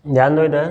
ध्यान दो इधर,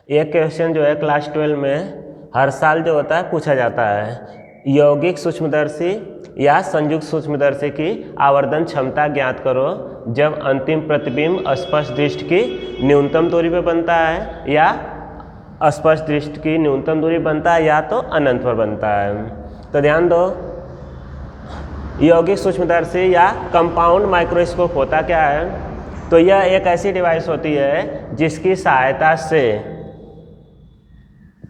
एक क्वेश्चन जो है क्लास 12 में हर साल जो होता है पूछा जाता है, यौगिक सूक्ष्मदर्शी या संयुक्त सूक्ष्मदर्शी की आवर्धन क्षमता ज्ञात करो जब अंतिम प्रतिबिंब स्पष्ट दृष्टि की न्यूनतम दूरी पर बनता है या स्पष्ट दृष्टि की न्यूनतम दूरी बनता है या तो अनंत पर बनता है। तो ध्यान दो, यौगिक सूक्ष्मदर्शी या कंपाउंड माइक्रोस्कोप होता क्या है? तो यह एक ऐसी डिवाइस होती है जिसकी सहायता से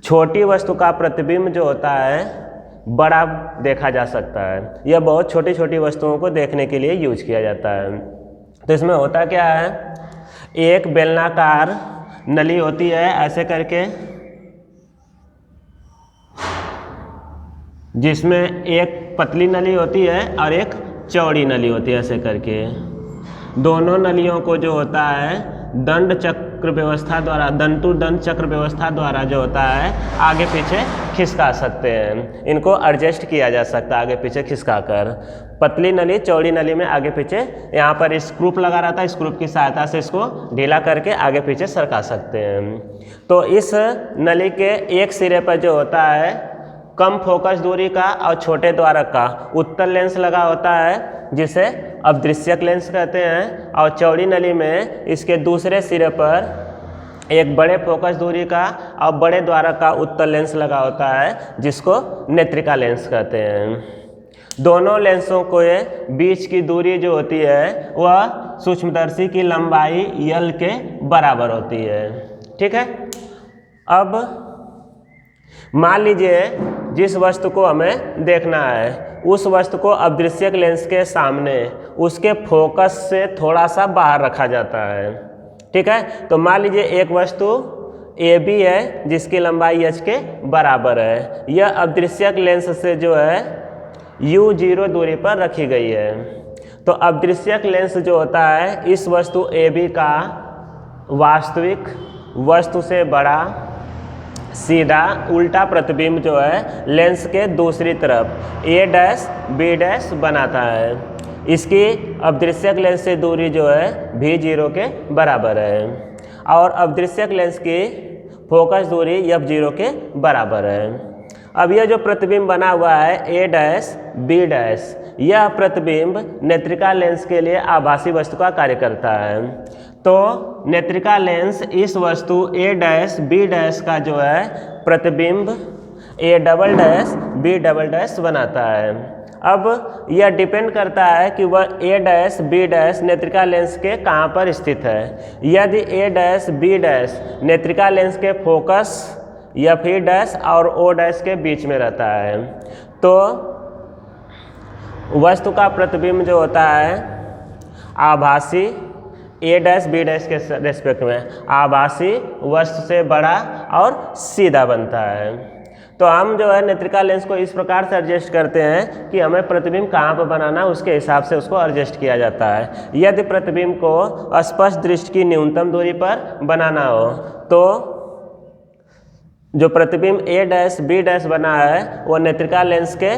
छोटी वस्तु का प्रतिबिंब जो होता है बड़ा देखा जा सकता है। यह बहुत छोटी छोटी वस्तुओं को देखने के लिए यूज किया जाता है। तो इसमें होता क्या है, एक बेलनाकार नली होती है ऐसे करके, जिसमें एक पतली नली होती है और एक चौड़ी नली होती है ऐसे करके। दोनों नलियों को जो होता है दंड चक्र व्यवस्था द्वारा, दंतु दंड चक्र व्यवस्था द्वारा जो होता है आगे पीछे खिसका सकते हैं। इनको एडजस्ट किया जा सकता है आगे पीछे खिसका कर। पतली नली चौड़ी नली में आगे पीछे यहाँ पर स्क्रूप लगा रहता है, स्क्रूप की सहायता से इसको ढीला करके आगे पीछे सरका सकते हैं। तो इस नली के एक सिरे पर जो होता है कम फोकस दूरी का और छोटे द्वारक का उत्तल लेंस लगा होता है जिसे अदृश्यक लेंस कहते हैं, और चौड़ी नली में इसके दूसरे सिरे पर एक बड़े फोकस दूरी का और बड़े द्वारक का उत्तल लेंस लगा होता है जिसको नेत्रिका लेंस कहते हैं। दोनों लेंसों के बीच की दूरी जो होती है वह सूक्ष्मदर्शी की लंबाई यल के बराबर होती है। ठीक है, अब मान लीजिए जिस वस्तु को हमें देखना है उस वस्तु को अदृश्यक लेंस के सामने उसके फोकस से थोड़ा सा बाहर रखा जाता है। ठीक है, तो मान लीजिए एक वस्तु ए बी है जिसकी लंबाई एच के बराबर है। यह अदृश्यक लेंस से जो है U0 दूरी पर रखी गई है। तो अदृश्यक लेंस जो होता है इस वस्तु ए बी का वास्तविक वस्तु से बड़ा सीधा उल्टा प्रतिबिंब जो है लेंस के दूसरी तरफ ए डैश बी डैश बनाता है। इसकी अदृश्यक लेंस से दूरी जो है V0 के बराबर है और अदृश्यक लेंस की फोकस दूरी F0 के बराबर है। अब यह जो प्रतिबिंब बना हुआ है ए डैश बी डैश, यह प्रतिबिंब नेत्रिका लेंस के लिए आभासी वस्तु का कार्य करता है। तो नेत्रिका लेंस इस वस्तु ए डैश बी डैश का जो है प्रतिबिंब A double dash B double dash बनाता है। अब यह डिपेंड करता है कि वह ए डैश बी डैश नेत्रिका लेंस के कहाँ पर स्थित है। यदि ए डैश बी डैश नेत्रिका लेंस के फोकस या फिर डैश और ओ डैश के बीच में रहता है तो वस्तु का प्रतिबिंब जो होता है आभासी ए डैश बी डैश के रेस्पेक्ट में आभासी वस्तु से बड़ा और सीधा बनता है। तो हम जो है नेत्रिका लेंस को इस प्रकार से एडजस्ट करते हैं कि हमें प्रतिबिंब कहाँ पर बनाना है उसके हिसाब से उसको एडजस्ट किया जाता है। यदि प्रतिबिंब को स्पष्ट दृष्टि की न्यूनतम दूरी पर बनाना हो तो जो प्रतिबिंब ए डैश बी डैश बना है वो नेत्रिका लेंस के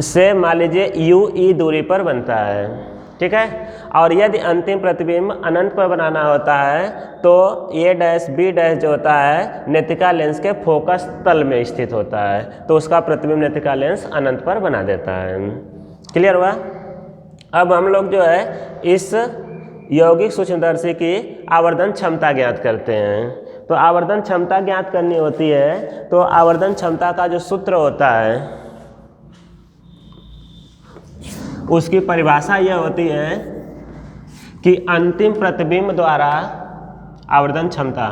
से मान लीजिए UE दूरी पर बनता है। ठीक है, और यदि अंतिम प्रतिबिंब अनंत पर बनाना होता है तो ए डैश बी डैश जो होता है नेत्रिका लेंस के फोकस तल में स्थित होता है तो उसका प्रतिबिंब नेत्रिका लेंस अनंत पर बना देता है। क्लियर हुआ? अब हम लोग जो है इस यौगिक सूक्ष्मदर्शी की आवर्धन क्षमता ज्ञात करते हैं। तो आवर्धन क्षमता ज्ञात करनी होती है तो आवर्धन क्षमता का जो सूत्र होता है उसकी परिभाषा यह होती है कि अंतिम प्रतिबिंब द्वारा आवर्धन क्षमता,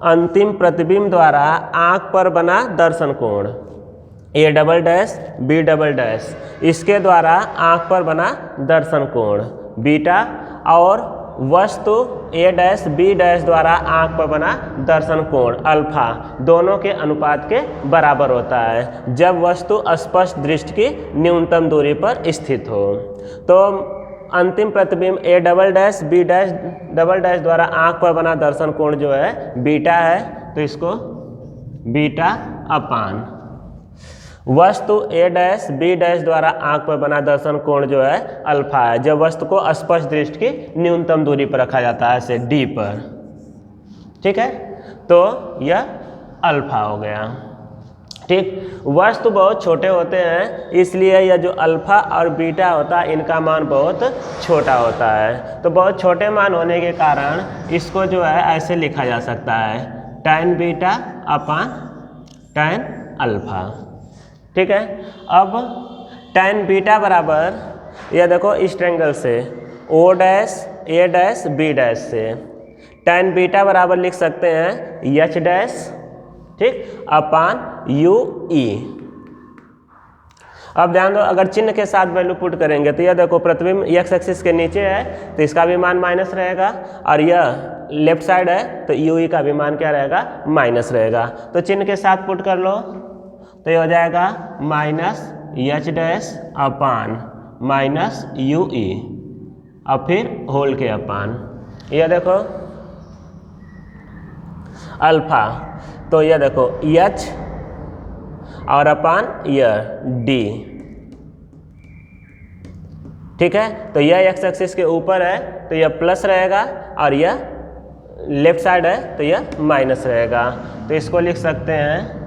अंतिम प्रतिबिंब द्वारा आंख पर बना दर्शन कोण A double dash B double dash, इसके द्वारा आंख पर बना दर्शन कोण बीटा और वस्तु ए डैश बी डैश द्वारा आंख पर बना दर्शन कोण अल्फा दोनों के अनुपात के बराबर होता है जब वस्तु स्पष्ट दृष्टि की न्यूनतम दूरी पर स्थित हो। तो अंतिम प्रतिबिंब A double dash B dash double dash द्वारा आंख पर बना दर्शन कोण जो है बीटा है तो इसको बीटा अपान वस्तु ए डैश बी डैश द्वारा आंख पर बना दर्शन कोण जो है अल्फा है, जब वस्तु को स्पष्ट दृष्टि की न्यूनतम दूरी पर रखा जाता है, ऐसे डी पर। ठीक है, तो यह अल्फा हो गया। ठीक, वस्तु बहुत छोटे होते हैं, इसलिए यह जो अल्फा और बीटा होता है इनका मान बहुत छोटा होता है। तो बहुत छोटे मान होने के कारण इसको जो है ऐसे लिखा जा सकता है, tan बीटा अपान tan अल्फा। ठीक है, अब tan बीटा बराबर, यह देखो इस ट्रायंगल से ओ डैश ए डैश बी डैश से tan बीटा बराबर लिख सकते हैं एच डैश, ठीक, अपान यू ई। अब ध्यान दो, अगर चिन्ह के साथ वैल्यू पुट करेंगे तो यह देखो प्रतिबिंब एक्स एक्सिस के नीचे है तो इसका भी मान माइनस रहेगा, और यह लेफ्ट साइड है तो यू ई का भी मान क्या रहेगा, माइनस रहेगा। तो चिन्ह के साथ पुट कर लो तो यह हो जाएगा minus H dash upon minus you ई, और फिर होल के अपान, यह देखो अल्फा, तो यह देखो एच और अपान यह डी। ठीक है, तो यह एक्स एक्सिस के ऊपर है तो यह प्लस रहेगा, और यह लेफ्ट साइड है तो यह माइनस रहेगा। तो इसको लिख सकते हैं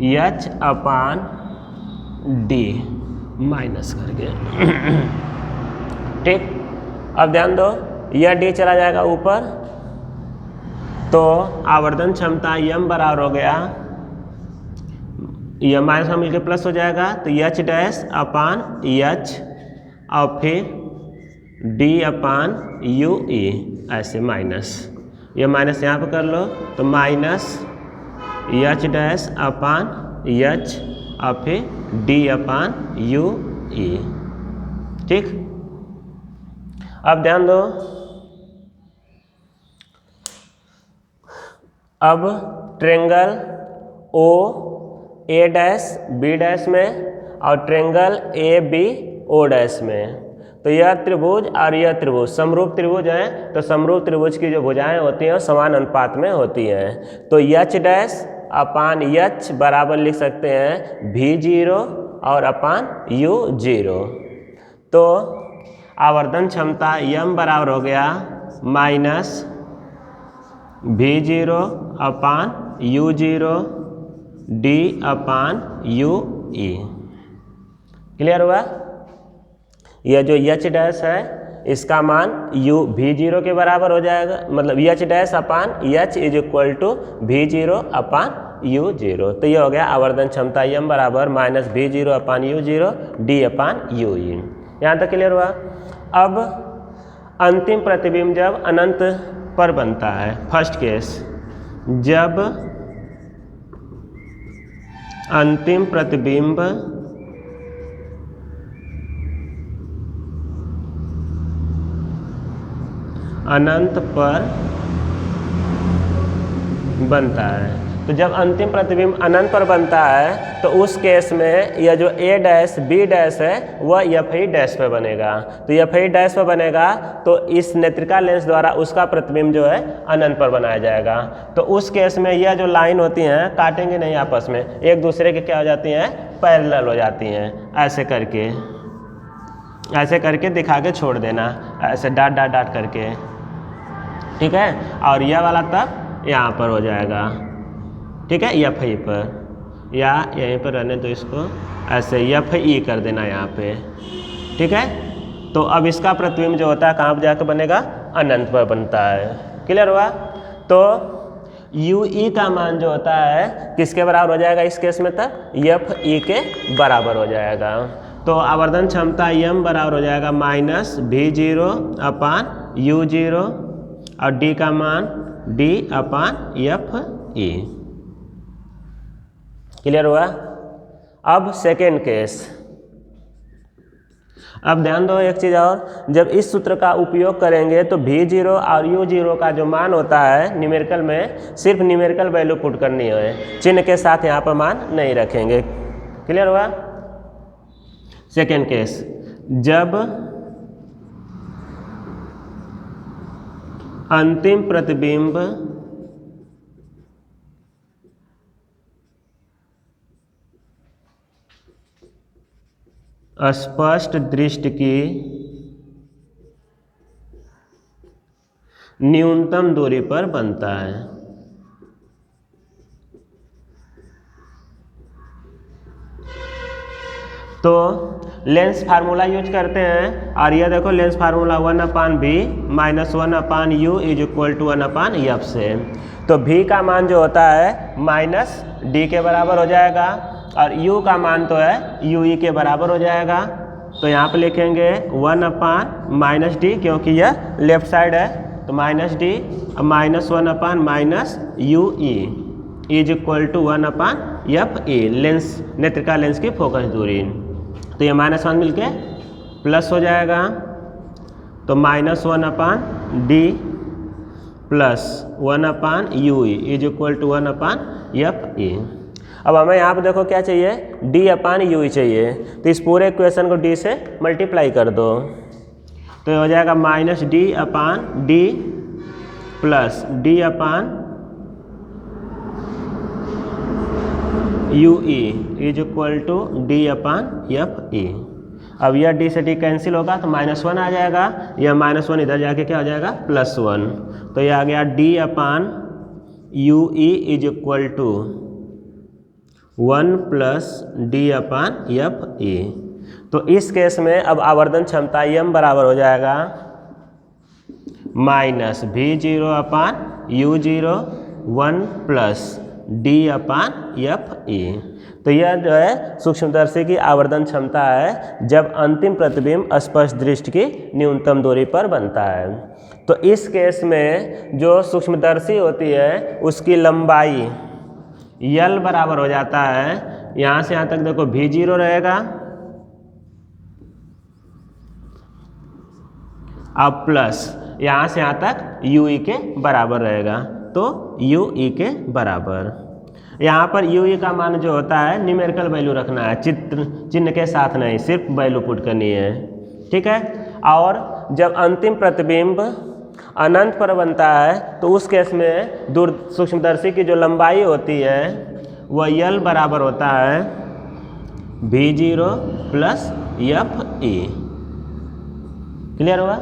एच अपान डी माइनस करके। ठीक, अब ध्यान दो, यह डी चला जाएगा ऊपर, तो आवर्धन क्षमता m बराबर हो गया, यह माइनस में मिलकर प्लस हो जाएगा, तो एच डैश अपान एच और फिर डी अपान यू ई, ऐसे माइनस, यह माइनस यहाँ पर कर लो तो minus H dash upon H और फिर डी अपान यू ई। ठीक, अब ध्यान दो, अब triangle O A dash B dash में और triangle A B O dash में, तो यह त्रिभुज और यह त्रिभुज समरूप त्रिभुज हैं, तो समरूप त्रिभुज की जो भुजाएं होती हैं समान अनुपात में होती हैं। तो एच डैश अपान एच बराबर लिख सकते हैं भी जीरो और अपान यू जीरो। तो आवर्धन क्षमता m बराबर हो गया माइनस भी zero upon u zero D upon you E. Clear हुआ? यह जो एच डैश है इसका मान यू भी जीरो के बराबर हो जाएगा, मतलब H dash upon H is equal to v zero upon u zero. तो यह हो गया आवर्धन क्षमता m बराबर माइनस भी zero upon u zero D upon you ई। यहाँ तक क्लियर हुआ? अब अंतिम प्रतिबिंब जब अनंत पर बनता है, फर्स्ट केस, जब अंतिम प्रतिबिंब अनंत पर बनता है, तो जब अंतिम प्रतिबिंब अनंत पर बनता है तो उस केस में यह जो ए डैश बी डैश है वह एफ ई डैश पे बनेगा। तो एफ ई डैश पे बनेगा तो इस नेत्रिका लेंस द्वारा उसका प्रतिबिंब जो है अनंत पर बनाया जाएगा। तो उस केस में यह जो लाइन होती हैं काटेंगे नहीं आपस में, एक दूसरे के क्या हो जाती हैं, पैरेलल हो जाती हैं। ऐसे करके दिखा के छोड़ देना, ऐसे डाट डाट डाट करके, ठीक है। और यह वाला तब यहाँ पर हो जाएगा, ठीक है, एफ ई पर, या यहीं पर रहने तो इसको ऐसे एफ ई कर देना यहाँ पे, ठीक है। तो अब इसका प्रतिबिंब जो होता है कहाँ पर जाकर बनेगा, अनंत पर बनता है। क्लियर हुआ? तो यू ई का मान जो होता है किसके बराबर हो जाएगा इस केस में, तब एफ ई के बराबर हो जाएगा। तो आवर्धन क्षमता m बराबर हो जाएगा माइनस भी जीरो अपान यू जीरो और d का मान d upon F E. Clear हुआ? अब सेकेंड केस, अब ध्यान दो एक चीज़ और, जब इस सूत्र का उपयोग करेंगे तो भी जीरो और यू जीरो का जो मान होता है न्यूमेरिकल में सिर्फ न्यूमेरिकल वैल्यू पुट करनी है, चिन्ह के साथ यहाँ पर मान नहीं रखेंगे। क्लियर हुआ? सेकेंड केस, जब अंतिम प्रतिबिंब स्पष्ट दृष्टि की न्यूनतम दूरी पर बनता है। तो लेंस फार्मूला यूज करते हैं और ये देखो lens formula 1/v minus 1/u is equal to 1/f से। तो v का मान जो होता है माइनस d के बराबर हो जाएगा और u का मान तो है ue के बराबर हो जाएगा। तो यहाँ पे लिखेंगे 1/-d क्योंकि यह लेफ्ट साइड है तो -d minus 1/-ue is equal to 1/fe lens नेत्रिका लेंस की फोकस दूरी। तो ये -1 मिलके प्लस हो जाएगा तो -1/d plus 1/ue is equal to 1/fe। अब हमें यहाँ पे देखो क्या चाहिए d/ue चाहिए तो इस पूरे इक्वेशन को d से मल्टीप्लाई कर दो तो ये हो जाएगा -d/d plus d/ue is equal to d/fe। अब यह d से d कैंसिल होगा तो -1 आ जाएगा, यह -1 इधर जाके क्या हो जाएगा +1। तो यह आ गया d/ue is equal to 1 + d/fe। तो इस केस में अब आवर्धन क्षमता m बराबर हो जाएगा -v0/u0 1 + d/fe। तो यह जो है सूक्ष्मदर्शी की आवर्धन क्षमता है जब अंतिम प्रतिबिंब स्पष्ट दृष्टि की न्यूनतम दूरी पर बनता है। तो इस केस में जो सूक्ष्मदर्शी होती है उसकी लंबाई L बराबर हो जाता है, यहाँ से यहाँ तक देखो v0 रहेगा अब प्लस यहाँ से यहाँ तक ue के बराबर रहेगा तो ue के बराबर। यहाँ पर ue का मान जो होता है न्यूमेरिकल वैल्यू रखना है, चिन्ह के साथ नहीं, सिर्फ वैल्यू पुट करनी है, ठीक है। और जब अंतिम प्रतिबिंब अनंत पर बनता है तो उस केस में दूर सूक्ष्मदर्शी की जो लंबाई होती है वह L बराबर होता है v0 + fe। क्लियर हुआ?